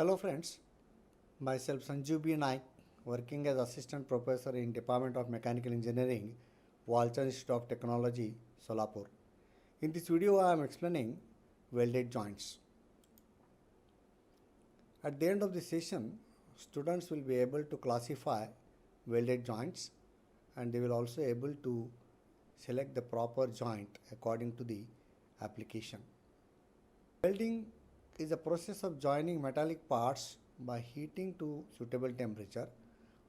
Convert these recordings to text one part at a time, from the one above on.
Hello friends, myself Sanjeev B. Naik, working as Assistant Professor in Department of Mechanical Engineering, Walchand Institute of Technology, Solapur. In this video I am explaining welded joints. At the end of the session, students will be able to classify welded joints and they will also able to select the proper joint according to the application. Welding is a process of joining metallic parts by heating to suitable temperature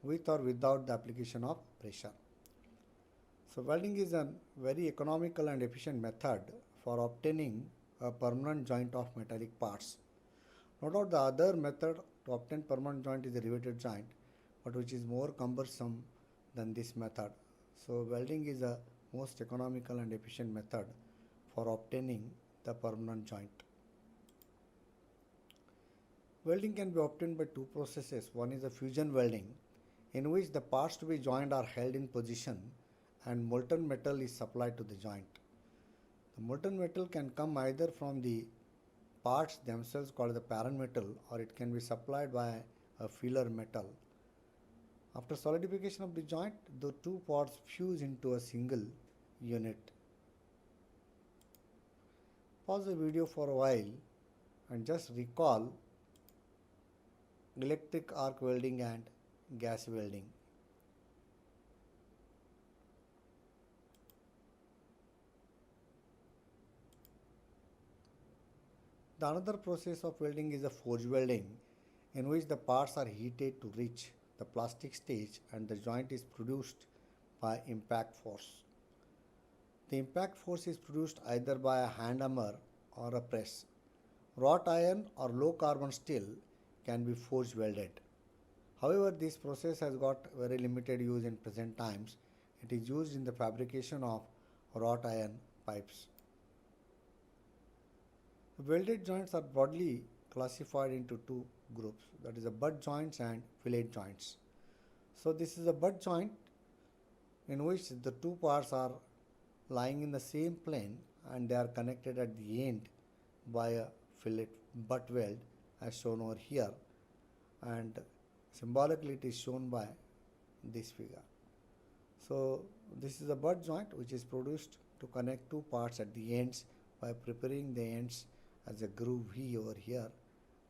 with or without the application of pressure. So welding is a very economical and efficient method for obtaining a permanent joint of metallic parts. No doubt the other method to obtain permanent joint is the riveted joint, but which is more cumbersome than this method. So welding is a most economical and efficient method for obtaining the permanent joint. Welding can be obtained by two processes. One is the fusion welding, in which the parts to be joined are held in position and molten metal is supplied to the joint. The molten metal can come either from the parts themselves called the parent metal, or it can be supplied by a filler metal. After solidification of the joint, the two parts fuse into a single unit. Pause the video for a while and just recall electric arc welding and gas welding. The another process of welding is the forge welding, in which the parts are heated to reach the plastic stage and the joint is produced by impact force. The impact force is produced either by a hand hammer or a press. Wrought iron or low carbon steel can be forge welded. However, this process has got very limited use in present times. It is used in the fabrication of wrought iron pipes. The welded joints are broadly classified into two groups, that is the butt joints and fillet joints. So this is a butt joint in which the two parts are lying in the same plane and they are connected at the end by a fillet butt weld as shown over here, and symbolically it is shown by this figure. So this is a butt joint which is produced to connect two parts at the ends by preparing the ends as a groove V over here,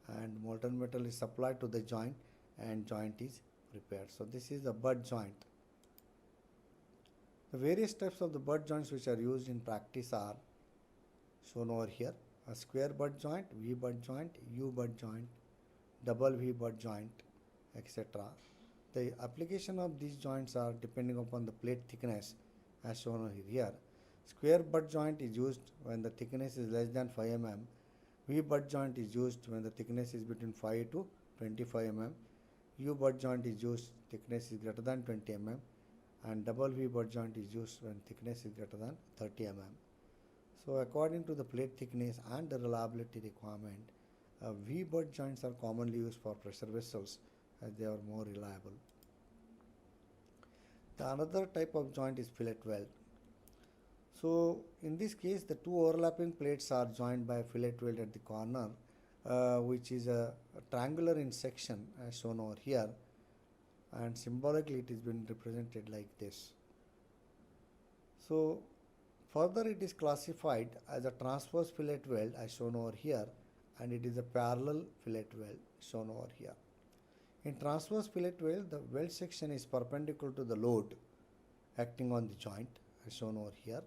and molten metal is supplied to the joint and joint is prepared. So this is a butt joint. The various types of the butt joints which are used in practice are shown over here: a square butt joint, V butt joint, U butt joint, double V butt joint, etc. The application of these joints are depending upon the plate thickness as shown over here. Square butt joint is used when the thickness is less than 5 mm. V butt joint is used when the thickness is between 5 to 25 mm. U butt joint is used thickness is greater than 20 mm, and double V butt joint is used when thickness is greater than 30 mm. So according to the plate thickness and the reliability requirement, V butt joints are commonly used for pressure vessels as they are more reliable. The another type of joint is fillet weld. So in this case, the two overlapping plates are joined by a fillet weld at the corner, which is a triangular in section as shown over here, and symbolically it is been represented like this. So further it is classified as a transverse fillet weld as shown over here, and it is a parallel fillet weld shown over here. In transverse fillet weld, the weld section is perpendicular to the load acting on the joint as shown over here.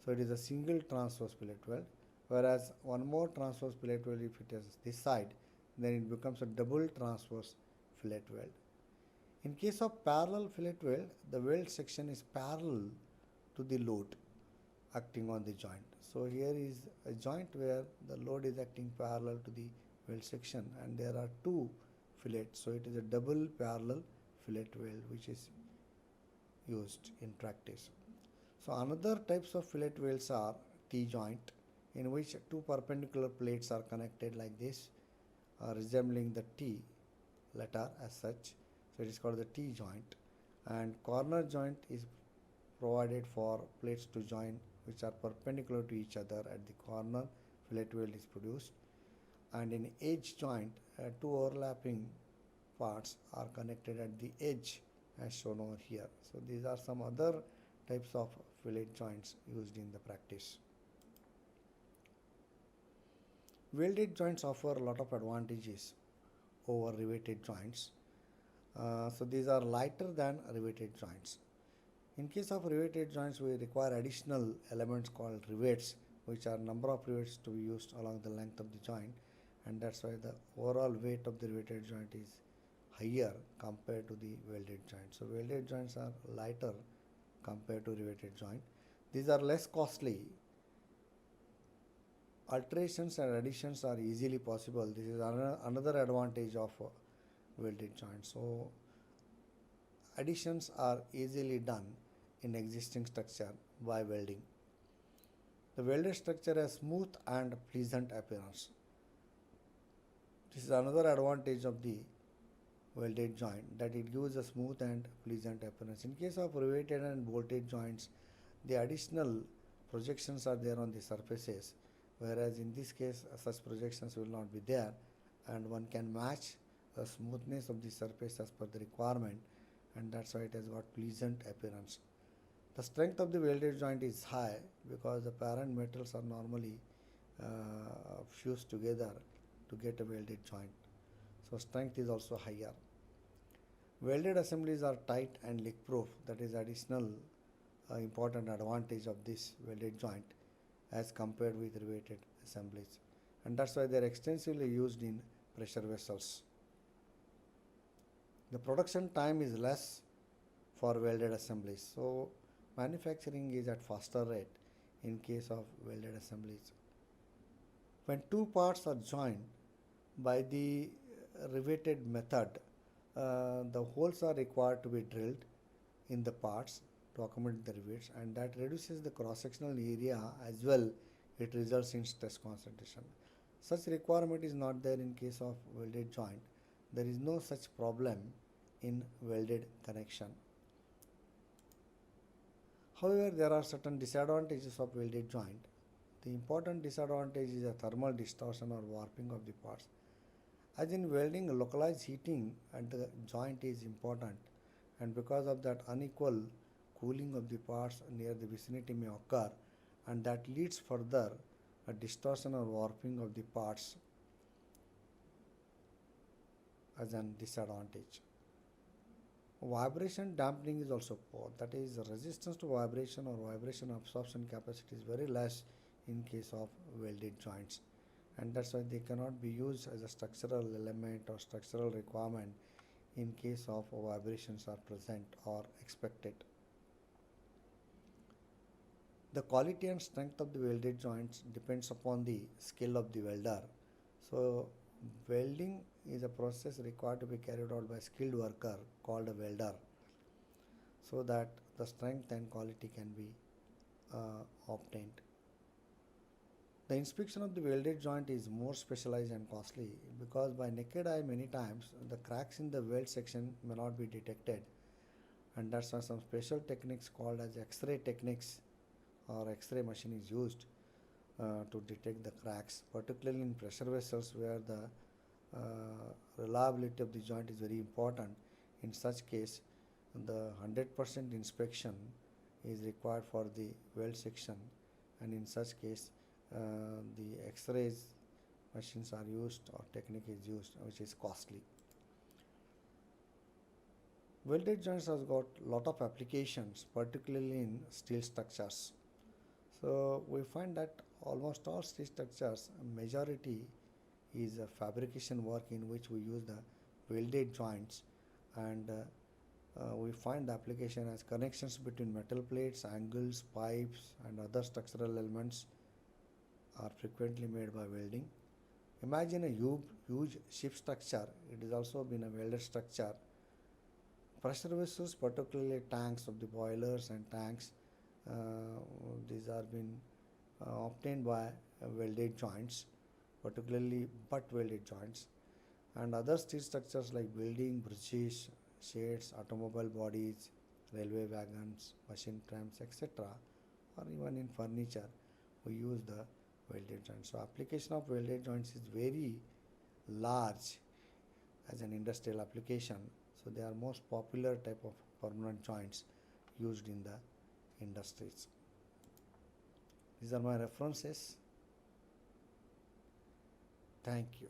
So it is a single transverse fillet weld, whereas one more transverse fillet weld, if it is this side, then it becomes a double transverse fillet weld. In case of parallel fillet weld, the weld section is parallel to the load acting on the joint. So here is a joint where the load is acting parallel to the weld section and there are two fillets. So it is a double parallel fillet weld which is used in practice. So another types of fillet welds are T-joint, in which two perpendicular plates are connected like this, resembling the T letter as such. So it is called the T-joint. And corner joint is provided for plates to join which are perpendicular to each other at the corner. Fillet weld is produced. And in edge joint, two overlapping parts are connected at the edge as shown over here. So these are some other types of fillet joints used in the practice. Welded joints offer a lot of advantages over riveted joints. So these are lighter than riveted joints. In case of riveted joints, we require additional elements called rivets, which are number of rivets to be used along the length of the joint, and that's why the overall weight of the riveted joint is higher compared to the welded joint. So welded joints are lighter compared to riveted joint. These are less costly. Alterations and additions are easily possible. This is another advantage of welded joints. So additions are easily done in existing structure by welding. The welded structure has smooth and pleasant appearance. This is another advantage of the welded joint, that it gives a smooth and pleasant appearance. In case of riveted and bolted joints, the additional projections are there on the surfaces, whereas in this case such projections will not be there, and one can match the smoothness of the surface as per the requirement, and that's why it has got pleasant appearance. The strength of the welded joint is high because the parent metals are normally fused together to get a welded joint. So strength is also higher. Welded assemblies are tight and leak proof. That is additional important advantage of this welded joint as compared with riveted assemblies, and that's why they are extensively used in pressure vessels. The production time is less for welded assemblies, so manufacturing is at faster rate in case of welded assemblies. When two parts are joined by the riveted method, the holes are required to be drilled in the parts to accommodate the rivets, and that reduces the cross-sectional area as well. It results in stress concentration. Such requirement is not there in case of welded joint. There is no such problem in welded connection. However, there are certain disadvantages of welded joint. The important disadvantage is a thermal distortion or warping of the parts. As in welding, localized heating at the joint is important, and because of that, unequal cooling of the parts near the vicinity may occur, and that leads further a distortion or warping of the parts as a disadvantage. Vibration dampening is also poor. That is, resistance to vibration or vibration absorption capacity is very less in case of welded joints, and that's why they cannot be used as a structural element or structural requirement in case of vibrations are present or expected. The quality and strength of the welded joints depends upon the skill of the welder. So welding is a process required to be carried out by a skilled worker called a welder, so that the strength and quality can be obtained. The inspection of the welded joint is more specialized and costly because by naked eye many times the cracks in the weld section may not be detected, and that's why some special techniques called as X-ray techniques or X-ray machine is used to detect the cracks, particularly in pressure vessels where the reliability of the joint is very important. In such case, the 100% inspection is required for the weld section, and in such case the X-rays machines are used or technique is used, which is costly. Welded joints has got lot of applications, particularly in steel structures. So we find that almost all steel structures, majority is a fabrication work in which we use the welded joints, and we find the application as connections between metal plates, angles, pipes, and other structural elements are frequently made by welding. Imagine a huge ship structure. It is also been a welded structure. Pressure vessels, particularly tanks of the boilers and tanks, these are been obtained by welded joints, particularly butt welded joints, and other steel structures like building, bridges, sheds, automobile bodies, railway wagons, machine trams, etc., or even in furniture, we use the welded joints. So application of welded joints is very large as an industrial application. So they are most popular type of permanent joints used in the industries. These are my references. Thank you.